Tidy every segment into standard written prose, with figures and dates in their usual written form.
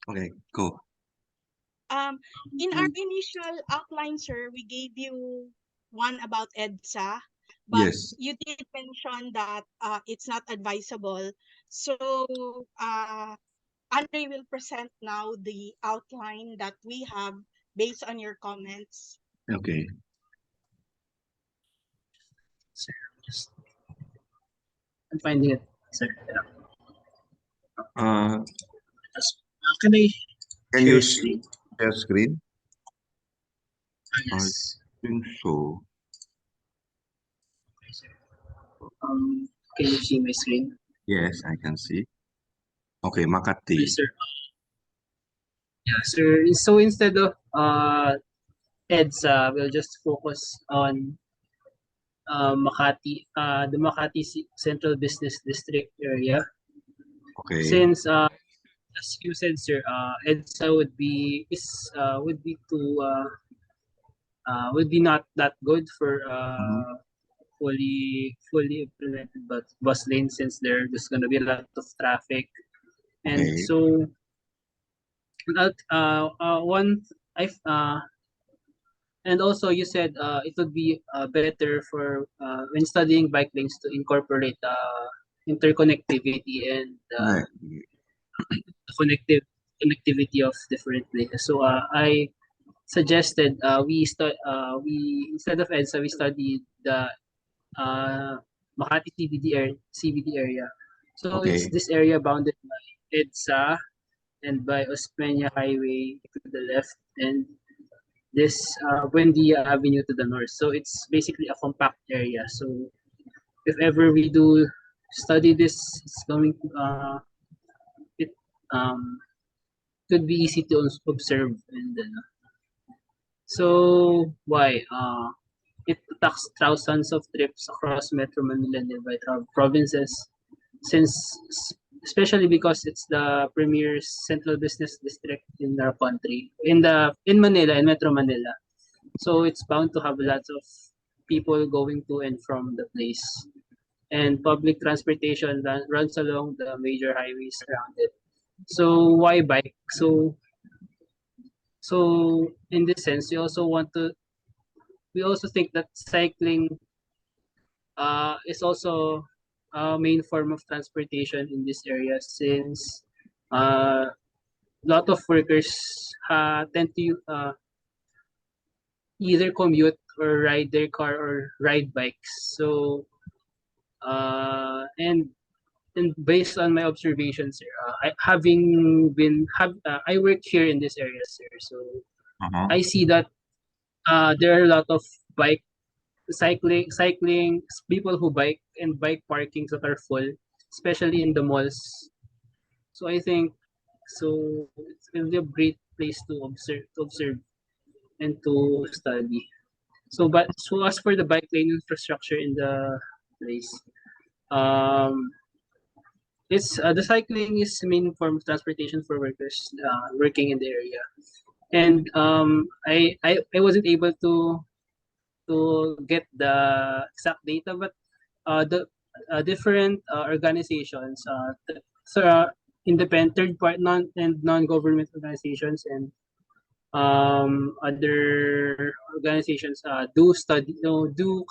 Okay, go. In our initial outline, sir, we gave you one about EDSA, but Yes. you did mention that it's not advisable. So Andre will present now the outline that we have based on your comments. Okay. Sir, just I'm finding it, sir. Uh, Can I can share you screen? share screen? I Yes. think so. Okay, sir. Can you see my screen? Yes, I can see. Okay, Okay, Makati. sir. Yeah, sir. So instead of EDSA, we'll just focus on Makati, the Makati Central Business District area. Okay. Since as you said, sir, EDSA would be not that good for Mhm. fully implemented but bus lanes, since there's gonna be a lot of traffic. And Okay. so without one I and also you said it would be better for when studying bike lanes to incorporate interconnectivity and Right. connective connectivity of different places. So I suggested we instead of EDSA we studied the Makati CBD area. So it's Okay. this area bounded by EDSA and by Osmeña Highway to the left, and this Buendia Avenue to the north. So it's basically a compact area. So if ever we do study this, it's going to it could be easy to observe. And so why it attacks thousands of trips across Metro Manila and nearby provinces, since especially because it's the premier central business district in our country, in Manila, in Metro Manila. So it's bound to have lots of people going to and from the place. And public transportation runs along the major highways around it. So why bike? So in this sense, we also think that cycling is also a main form of transportation in this area, since a lot of workers tend to either commute or ride their car or ride bikes. So and based on my observations, sir, I work here in this area, sir. So Uh-huh. I see that there are a lot of bike cycling people who bike, and bike parkings that are full, especially in the malls. So I think it's gonna be a great place to observe and to study. So as for the bike lane infrastructure in the place, um, it's the cycling is the main form of transportation for workers working in the area. And I wasn't able to get the exact data, but the different organizations, so independent third part non-government organizations and other organizations do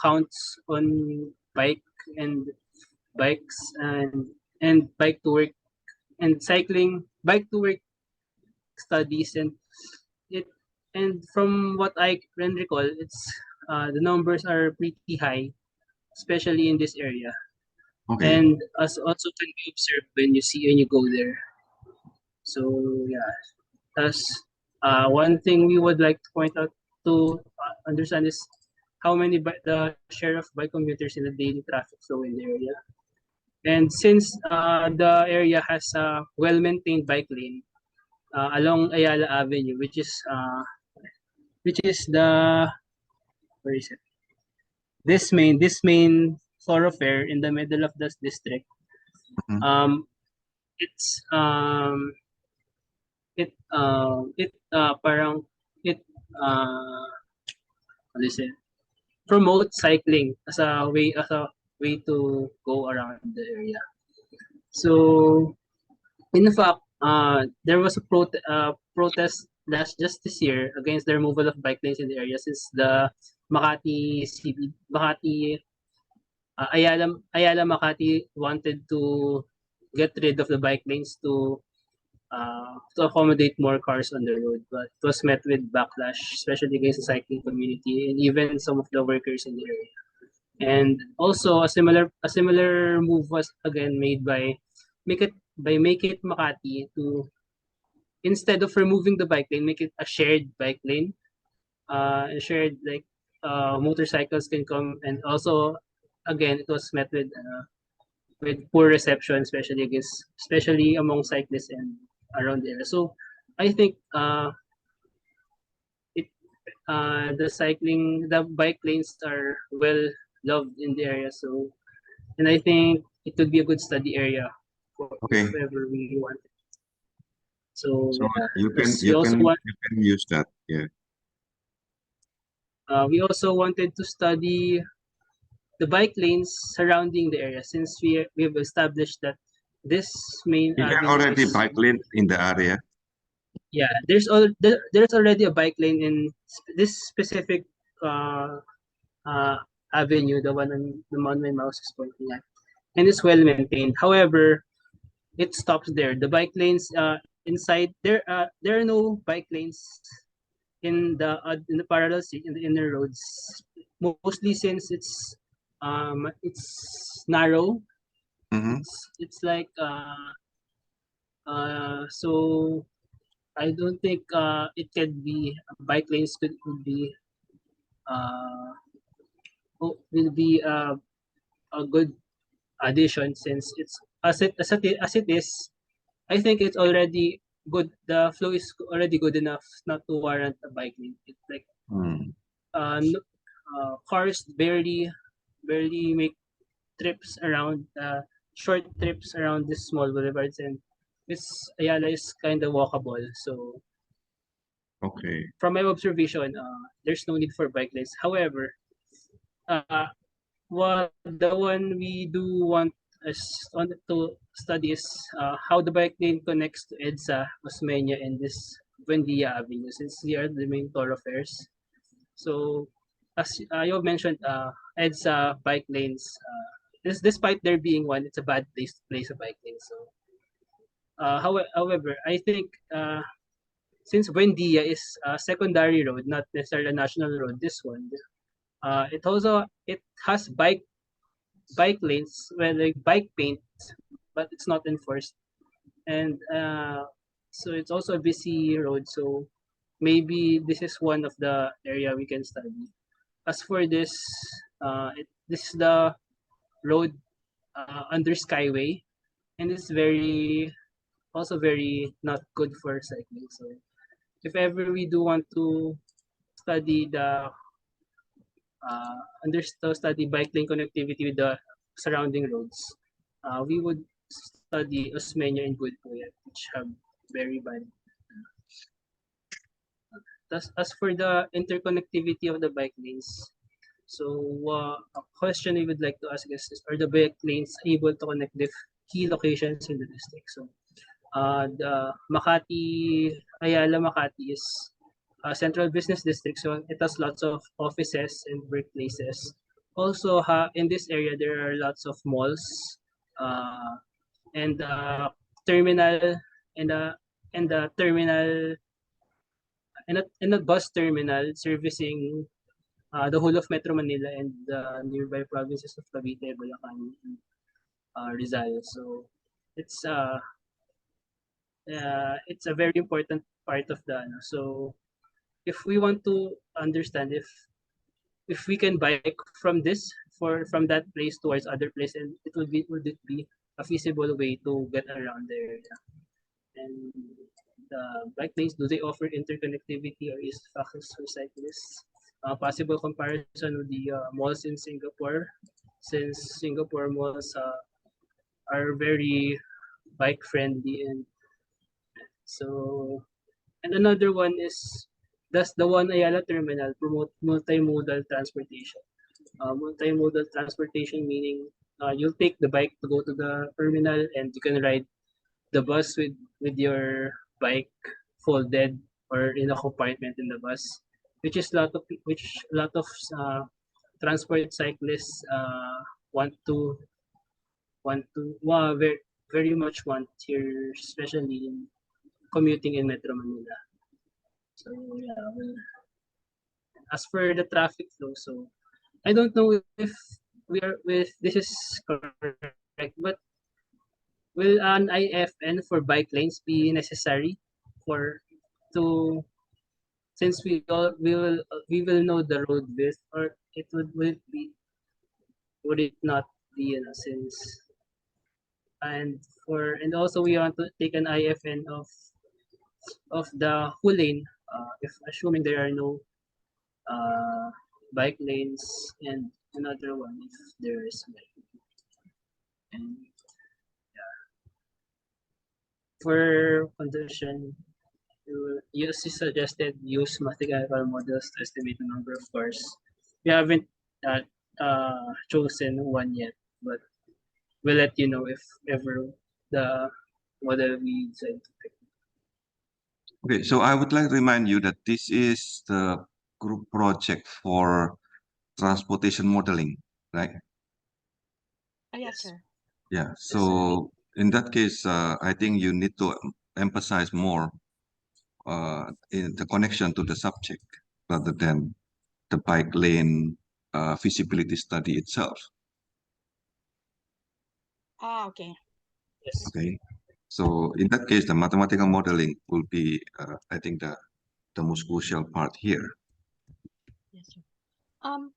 counts on and bikes and bike to work and cycling bike to work studies, and it and from what I can recall, it's the numbers are pretty high, especially in this area, Okay. and as also can be observed when you go there. So yeah, that's one thing we would like to point out to understand is how many the share of bike commuters in the daily traffic flow in the area. And since the area has a well-maintained bike lane along Ayala Avenue, which is the where is it? This main thoroughfare in the middle of this district. Mhm. Um, it's it parang it what is it? Promotes cycling as a way to go around the area. So in fact, there was a protest just this year against the removal of bike lanes in the area since the Makati Ayala Makati wanted to get rid of the bike lanes to accommodate more cars on the road, but it was met with backlash, especially against the cycling community and even some of the workers in the area. And also a similar move was again made Make It Makati to, instead of removing the bike lane, make it a shared bike lane. Shared, like, motorcycles can come, and also again it was met with poor reception, especially among cyclists and around the area. So I think it the bike lanes are well loved in the area. So, and I think it could be a good study area for if Okay. ever we want it. So So yeah, you can because you can use that. Yeah. we also wanted to study the bike lanes surrounding the area, since we have established that this main Is there avenue already is, bike lane in the area? yeah, there's already a bike lane in this specific uh, uh, avenue, the one my mouse is pointing at, and it's well maintained. However, it stops there. The bike lanes inside there are no bike lanes in the parallel street, in the inner roads, mostly since it's narrow. Mm-hmm. It's like so I don't think it can be bike lanes could be uh will be a good addition, since it's as it is. I think it's already good. The flow is already good enough not to warrant a bike lane. It's like Mm. cars barely make trips around short trips around these small boulevards, and this Ayala is kind of walkable. So Okay. from my observation, there's no need for bike lanes. However, uh, what the one we do want us on to study is how the bike lane connects to EDSA, Osmeña, and this Buendia Avenue, since they are the main thoroughfares. So, as you have mentioned, EDSA bike lanes, despite there being one, it's a bad place to place a bike lane. So, however, I think since Buendia is a secondary road, not necessarily a national road, this one, it has bike lanes, well, like bike paint, but it's not enforced. And so it's also a busy road. So maybe this is one of the area we can study. As for this, this is the road under Skyway, and it's very not good for cycling. So if ever we do want to study study bike lane connectivity with the surrounding roads, we would study Osmeña and Goodpoet, which have very bad. As for the interconnectivity of the bike lanes, so a question we would like to ask is, are the bike lanes able to connect the key locations in the district? So the Ayala Makati is a central business district, so it has lots of offices and workplaces. Also, in this area, there are lots of malls, uh, and terminal, and the terminal, and a bus terminal servicing the whole of Metro Manila and the nearby provinces of Cavite, Bulacan, and Rizal. So it's uh, it's a very important part of the ano. So if we want to understand if we can bike from that place towards other place, and would it be a feasible way to get around the area? And the bike lanes, do they offer interconnectivity or ease of access for cyclists? Possible comparison with the malls in Singapore, since Singapore malls are very bike friendly. And so, and another one is, does the One Ayala terminal promote multimodal transportation? Multimodal transportation meaning you'll take the bike to go to the terminal, and you can ride the bus with your bike folded or in a compartment in the bus, which a lot of uh, transport cyclists very, very much want here, especially in commuting in Metro Manila. So yeah, well, as for the traffic flow, so I don't know if we are with this is correct, but will an IFN for bike lanes be necessary for to since we will know the road width, or would it not be, since and also we want to take an IFN of the whole lane, if assuming there are no uh, bike lanes, and another one if there is like, and for condition, you suggested use mathematical models to estimate the number of cars. We haven't uh, chosen one yet, but we'll let you know if ever the model we decide to pick. Okay, so I would like to remind you that this is the group project for transportation modeling, right? Yes, Yes. sir. Yeah. Yes, sir. So in that case, I think you need to emphasize more in the connection to the subject rather than the bike lane feasibility study itself. Okay. Yes. Okay. So in that case, the mathematical modeling will be, I think, the most crucial part here. Yes, sir.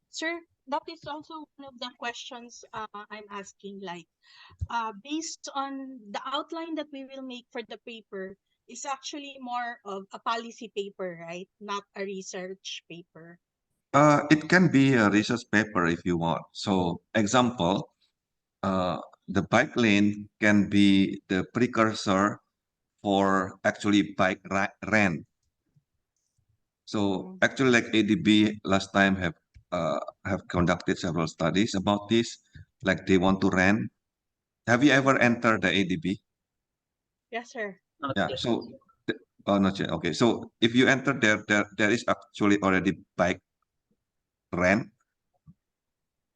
Sir, that is also one of the questions I'm asking. Like, based on the outline that we will make for the paper, is actually more of a policy paper, right? Not a research paper. It can be a research paper if you want. So example, uh, the bike lane can be the precursor for actually bike rent. So Mm. actually, like ADB last time have conducted several studies about this. Like they want to rent. Have you ever entered the ADB? Yes, sir. Not Yeah. yet. So oh, not yet. Okay. So if you enter there is actually already bike rent,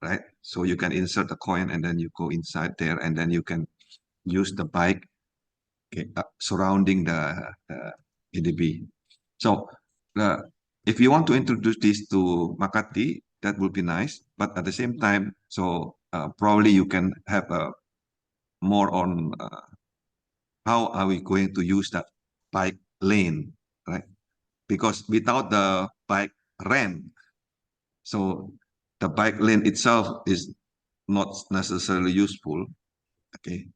right? So you can insert the coin and then you go inside there and then you can use the bike, okay, surrounding the ADB. So uh, if you want to introduce this to Makati, that would be nice. But at the same time, so probably you can have more on how are we going to use that bike lane, right? Because without the bike rent, so the bike lane itself is not necessarily useful. Okay.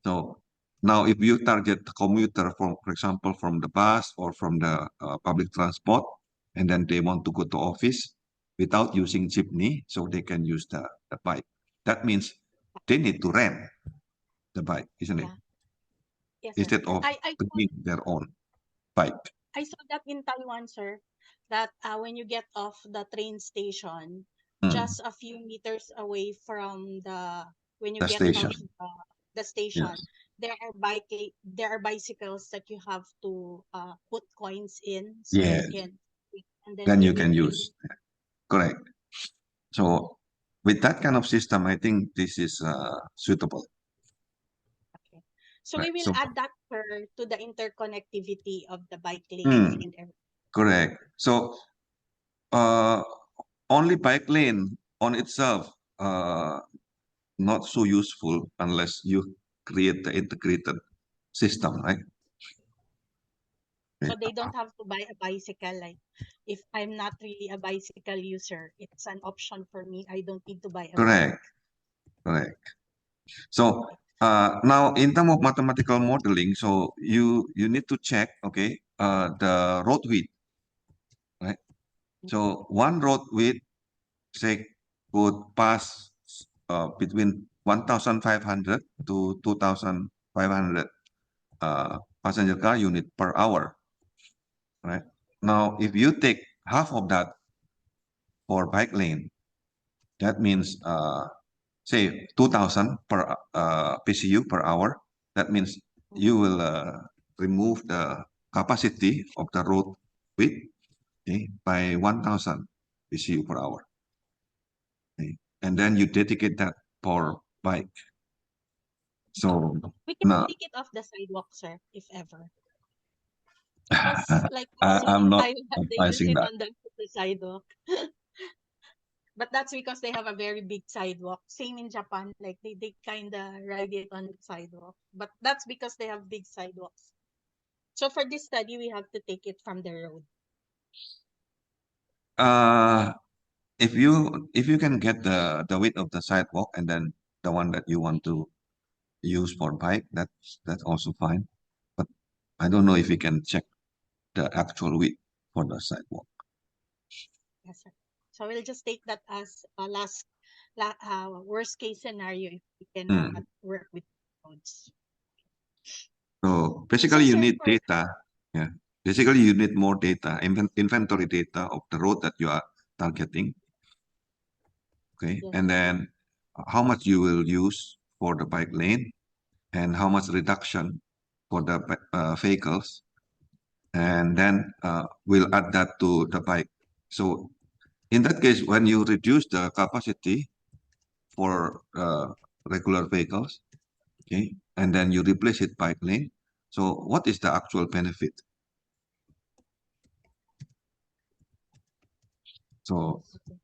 So now if you target the commuter from, for example, from the bus or from the public transport, and then they want to go to office without using jeepney, so they can use the bike. That means they need to rent the bike, isn't it? Yeah. Yes, sir. Instead of bringing their own bike. I saw that in Taiwan, sir, that when you get off the train station, Mm, just a few meters away from when you the get station. off the station, Yes. there are bicycles that you have to put coins in so that you Yes. can, and then Then they you will can bring. use. Correct. So with that kind of system, I think this is suitable. Okay. So Right. we will So add that to the interconnectivity of the bike lanes mm, and everything. correct. So uh, only bike lane on itself not so useful unless you create the integrated system, right? So Okay. they don't have to buy a bicycle. Like, if I'm not really a bicycle user, it's an option for me. I don't need to buy a bike. Correct, correct. So now in terms of mathematical modeling, so you need to check, okay, the road width, right? So one road width, say, could pass between 1,500 to 2,500 passenger car unit per hour, right? Now, if you take half of that for bike lane, that means say 2,000 per PCU per hour. That means you will remove the capacity of the road width, okay, by 1,000 BCU per hour. Okay. And then you dedicate that for bike. So We can now take it off the sidewalk, sir, if ever. Because like I'm Andrei and not I, they use advising it that. on the sidewalk. But that's because they have a very big sidewalk. Same in Japan, like they kind of ride it on the sidewalk. But that's because they have big sidewalks. So for this study, we have to take it from the road. Uh, if you can get the width of the sidewalk and then the one that you want to use for bike, that's also fine. But I don't know if you can check the actual width for the sidewalk. Yes, sir. So we'll just take that as a worst case scenario if we cannot Mm. work with roads. So So basically, you sir, need for data. Yeah. Basically, you need more data, inventory data of the road that you are targeting. Okay. yes, And sir. then how much you will use for the bike lane and how much reduction for the vehicles. And then we'll add that to the bike. So in that case, when you reduce the capacity for regular vehicles, okay, and then you replace it bike lane. So what is the actual benefit? So Okay.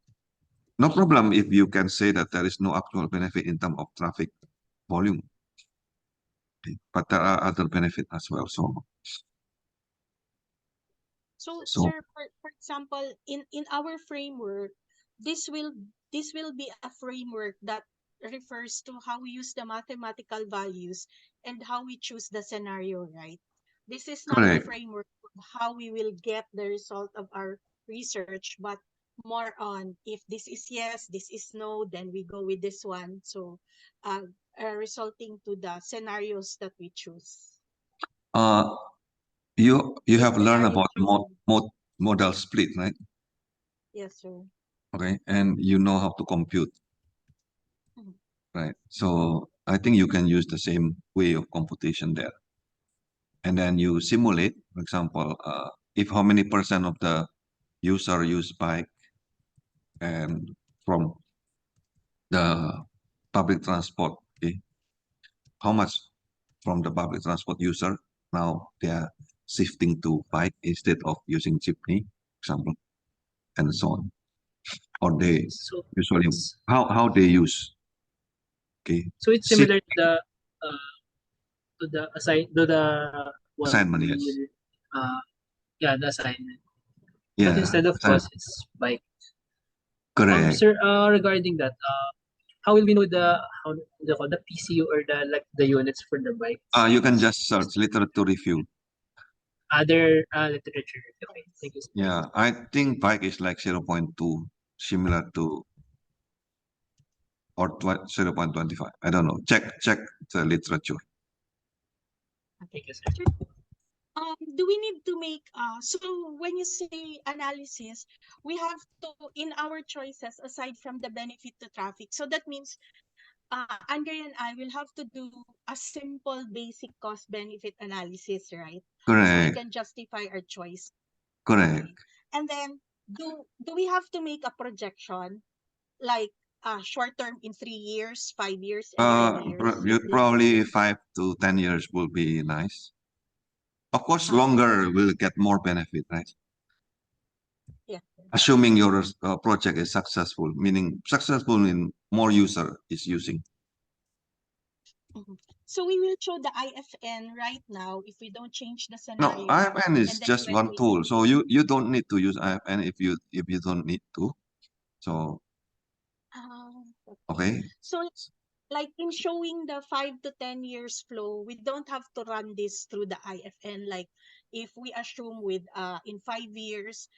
no problem if you can say that there is no actual benefit in terms of traffic volume, okay, but there are other benefits as well. So, So sir, for example, in our framework, this will this will be a framework that refers to how we use the mathematical values and how we choose the scenario, right? This is not a correct. framework of how we will get the result of our research, but more on if this is yes, this is no, then we go with this one. So, uh, resulting to the scenarios that we choose. Uh, you Like have learned scenario about choosing. modal split, right? Yes, sir. Okay, and you know how to compute, Mhm. right? So I think you can use the same way of computation there. And then you simulate, for example, if how many percent of the user use bike and from the public transport, okay, how much from the public transport user now they are shifting to bike instead of using jeepney, for example, and so on. Or they So usually it's how they use, okay, so it's seat similar to the one assignment, we yes, will uh yeah, the assignment. But yeah, instead of cost, it's bike. correct. Sir, regarding that, how will we know the PCU or the like the units for the bikes? You can just search literature review. Other literature. Okay, thank you, sir. Yeah, I think bike is like 0.2, similar to or 0.25. I don't know. Check the literature. Thank you, sir. Sure. Do we need to make so when you say analysis, we have to in our choices aside from the benefit to traffic. So that means Andre and I will have to do a simple basic cost benefit analysis, right? So we Correct, can justify our choice. Okay. correct. And then do we have to make a projection like short term in 3 years, 5 years, and 10 years? Like Probably 5 to 10 years will be nice. Of course, okay. longer will get more benefit, right? Yeah. Assuming your project is successful, meaning successful mean more user is using. Mhm. So we will show the IFN right now if we don't change the No, scenario, IFN is and then just when one we tool. So you don't need to use IFN if you don't need to. So okay. okay. So like in showing the 5 to 10 years flow, we don't have to run this through the IFN. Like if we assume with in 5 years,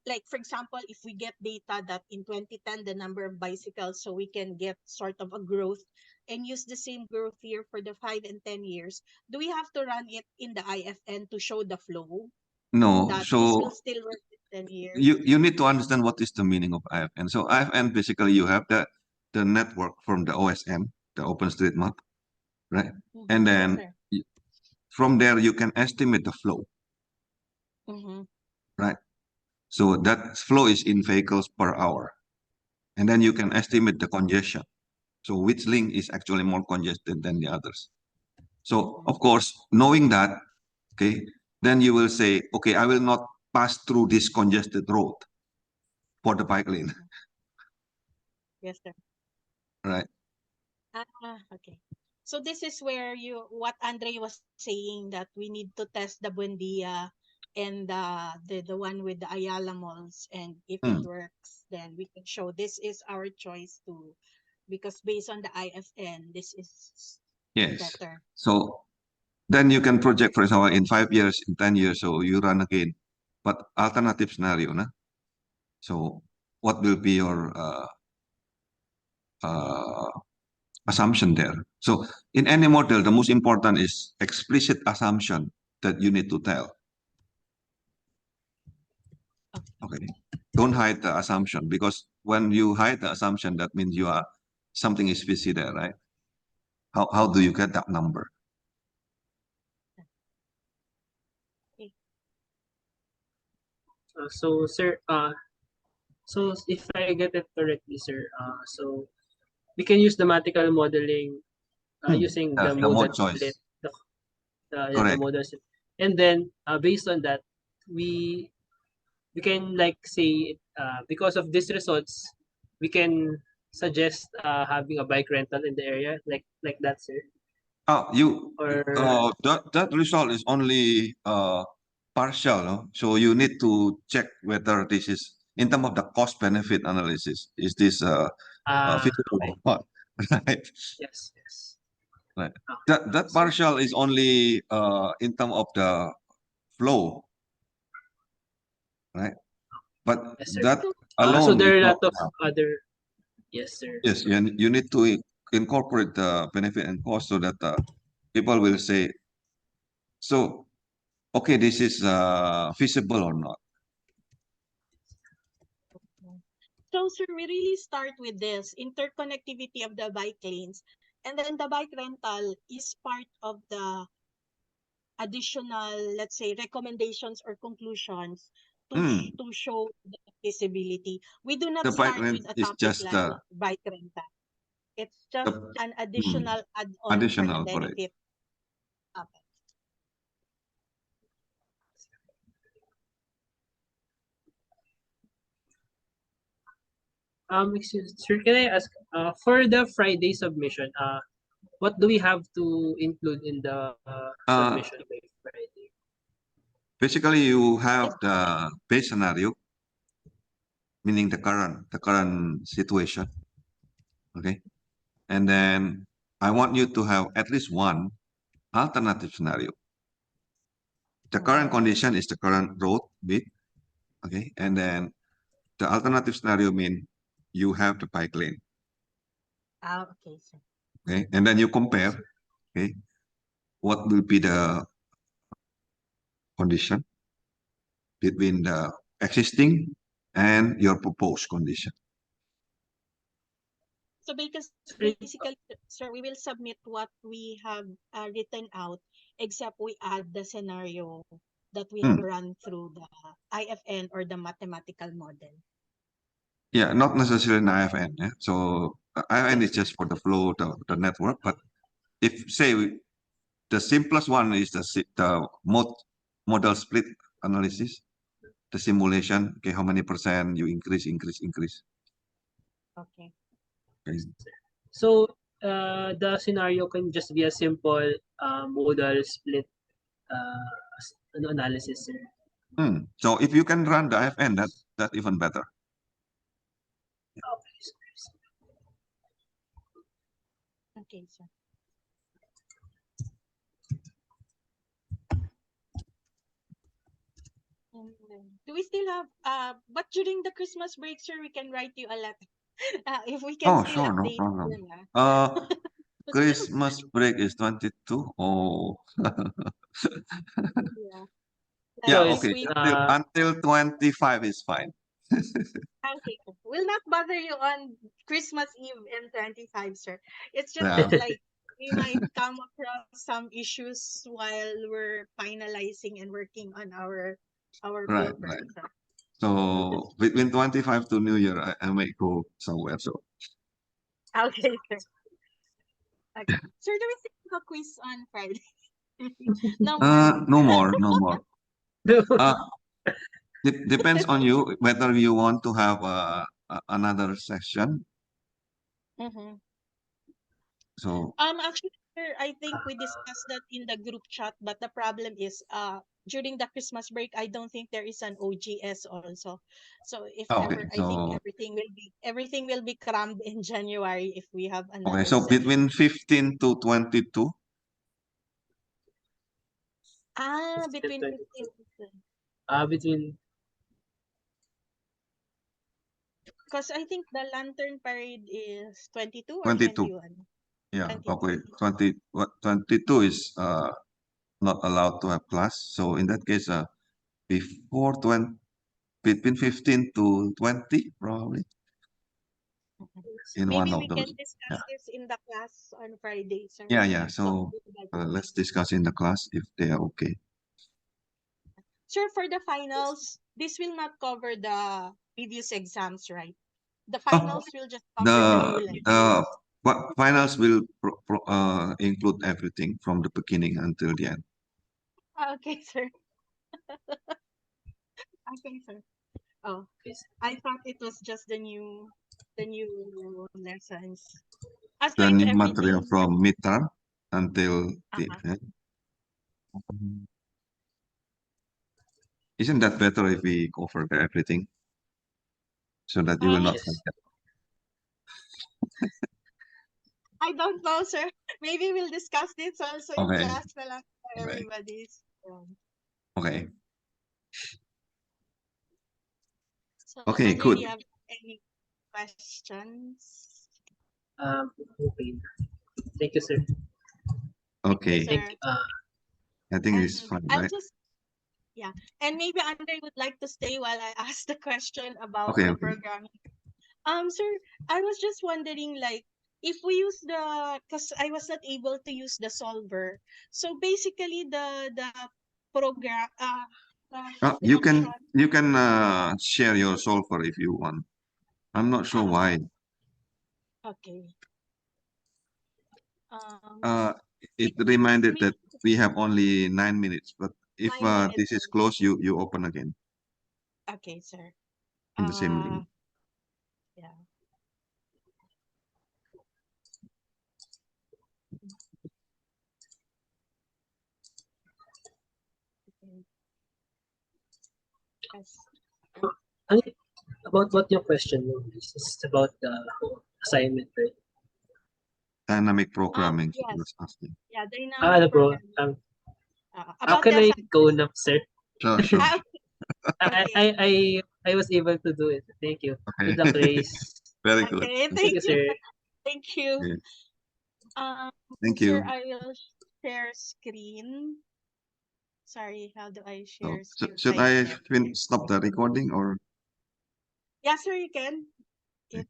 like for example, if we get data that in 2010 the number of bicycles, so we can get sort of a growth and use the same growth year for the 5 and 10 years. Do we have to run it in the IFN to show the flow No, that this will so still work in 10 years? you need to understand what is the meaning of IFN. So IFN basically you have the network from the OSM, the OpenStreetMap, right? And Yes, then sir. from there you can estimate the flow, Mm-hmm. right? So that flow is in vehicles per hour. And then you can estimate the congestion. So which link is actually more congested than the others. So Mm-hmm. of course, knowing that, okay, then you will say, okay, I will not pass through this congested road for the bike lane, Mm-hmm. Yes, sir. right? Okay. So this is where what Andre was saying, that we need to test the Buendia and the one with the Ayala malls, and if it Hmm. works, then we can show this is our choice too, because based on the IFN, this is Yes. better. So then you can project, for example, in 5 years, in 10 years, so you run again. But alternative scenario, na? So what will be your uh, assumption there? So in any model, the most important is explicit assumption that you need to tell. Okay. Okay. Don't hide the assumption, because when you hide the assumption, that means you are something is fishy there, right? How do you get that number? Okay. So, sir, so if I get it correctly, sir, so we can use the mathematical modeling using the The modal mode split, choice. yeah, the Correct. modal split. And then based on that, we we can like say because of these results, we can suggest having a bike rental in the area, like that, sir. Oh, Or that result is only partial, no? So you need to check whether this is in terms of the cost benefit analysis. Is this feasible okay, or not? Right. yes. Right. Ah, That so partial is only in terms of the flow, right? But yes, sir. that So So alone is there are a not lot of enough. other yes, sir. Yes, you need to incorporate the benefit and cost so that people will say, so okay, this is feasible or not. So, sir, we really start with this interconnectivity of the bike lanes, and then the bike rental is part of the additional, let's say, recommendations or conclusions Hmm. to show the feasibility. We do not The bike start rent with a is topic just like bike rental. It's just the an hmm, additional add-on for the additional for it. benefit of it. Sir, can I ask for the Friday submission? What do we have to include in the Uh, submission by Friday? Basically, you Yes, have the base scenario, meaning the current situation. Okay, and then I want you to have at least one alternative scenario. The current mm-hmm. condition is the current road width. Okay, and then the alternative scenario mean you have the bike lane. Okay, sir. Okay, and then you Yes, compare. sir. Okay, what will be the condition between the existing and your proposed condition. So Sir, basically, sir, we will submit what we have written out, except we add the scenario that we have Hmm. run through the IFN or the mathematical model. Yeah, not necessarily an IFN. Yeah? So IFN Yes, is sir. just for the flow, the network. But if say the simplest one is the model split analysis, the simulation. Okay, how many percent you increase. Okay. Okay. so the scenario can just be a simple modal split analysis, sir. Hmm. So if you can run the IFN, that even better. Okay, sir. Okay, sir. And then, do we still have but during the Christmas break, sir, we can write you a letter. If we can Oh, still sure, no update problem. you, yeah. Christmas break is 22. Oh, Yeah. So Like yeah, if it's okay. we Until 25 is fine. okay, we'll not bother you on Christmas Eve and 25, sir. It's just Yeah. that like we might come across some issues while we're finalizing and working on our Right, paper. right. So between 25 to New Year, I might go somewhere. So Okay, sir. Okay. Sir, do we still have a quiz on Friday? No more. no more, no more. Uh, depends on you whether you want to have another session. Mm-hmm. So Actually, sir, I think we discussed that in the group chat, but the problem is, during the Christmas break, I don't think there is an OGS also. So if okay, ever, I think so everything will be crammed in January if we have okay, another so session. between 15 to 22. Between 15 to 15, between because I think the Lantern Parade is 22 or 22. 21. Yeah, 22. okay. 22 is not allowed to have class. So in that case, before 20, between 15 to 20, probably Mhm. in one Maybe of we can those. Yeah, discuss this in the class on Friday, sir. yeah, yeah. What So would you like? let's discuss in the class if they are okay. Sir, for the finals, this will not cover the previous exams, right? The Oh, finals will just cover the the prelims. what finals will include everything from the beginning until the end. Okay, sir. Okay, sir. Oh, yes. I thought it was just the new lessons. As The long as new material everything. from midterm until the Uh-huh. end. Isn't that better if we cover everything so that you will Uh, not Yes. forget? I don't know, sir. Maybe we'll discuss this also in Okay, class na lang for okay, everybody's. okay, So, okay, Andre, do good. you have any questions? Okay. Thank you, sir. Thank you, Okay, Thank sir. I think it's And fine, I'll right? just, yeah. And maybe Andre would like to stay while I ask the question about Okay, the okay. programming. Sir, I was just wondering, like, if we use because I was not able to use the solver. So basically, the program, the option. You can share your solver if you want. I'm not sure Okay. why. Okay. Uh, it Maybe reminded maybe that we have only 9 minutes, but if 9 minutes this is only. closed, you open again Okay, sir. in the same Uh, link. yeah. Okay. Yes. Ano, about what your question is about the assignment, right? Dynamic programming, she Yes. was asking. Yeah, dynamic Ano bro, programming. how About the can I go assignment. now, sir? Sure, sure. Ah, I, okay. I, I, I was able to do it. Thank you. Okay. Good luck, Grace. Very good. Okay. Thank Thank you, you. sir. Thank you. Okay. Um, Thank sir, you. I will share screen. Sorry, how do I So, share screen? should I I check. stop the recording or? Yeah, sir, you can. You can.